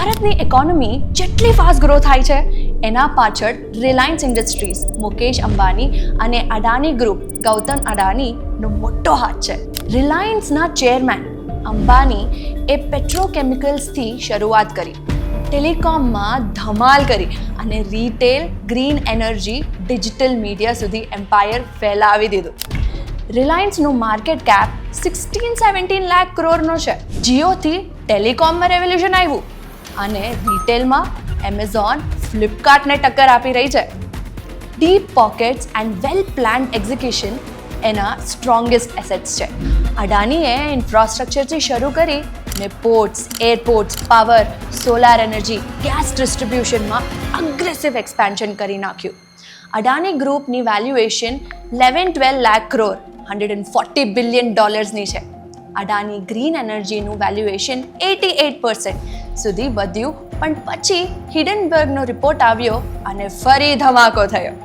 ભારતની ઇકોનોમી જેટલી fast grow થાય છે એના પાછળ રિલાયન્સ ઇન્ડસ્ટ્રીઝ, મુકેશ અંબાણી અને અદાની ગ્રુપ, ગૌતમ અદાણીનો મોટો હાથ છે. રિલાયન્સના ચેરમેન અંબાણી એ પેટ્રોકેમિકલ્સથી શરૂઆત કરી, ટેલિકોમમાં ધમાલ કરી અને retail, green energy, digital media સુધી એમ્પાયર ફેલાવી દીધું. રિલાયન્સનું માર્કેટ કેપ 16-17 લાખ કરોડનો છે. જીઓથી ટેલિકોમમાં રેવોલ્યુશન આવ્યું અને રિટેલમાં એમેઝોન, ફ્લિપકાર્ટને ટક્કર આપી રહી છે. Deep pockets and well planned execution એના સ્ટ્રોંગેસ્ટ એસેટ્સ છે. અદાનીએ ઇન્ફ્રાસ્ટ્રક્ચરથી શરૂ કરી ને ports, airports, power, solar energy, gas ડિસ્ટ્રીબ્યુશનમાં અગ્રેસિવ એક્સપાન્શન કરી નાખ્યું. અદાની ગ્રુપની વેલ્યુએશન 11-12 લાખ કરોડ, $140 બિલિયન છે. અદાની ગ્રીન એનર્જીનું વેલ્યુએશન 88% સુધી વધ્યું, પણ પછી હિડનબર્ગનો રિપોર્ટ આવ્યો અને ફરી ધમાકો થયો.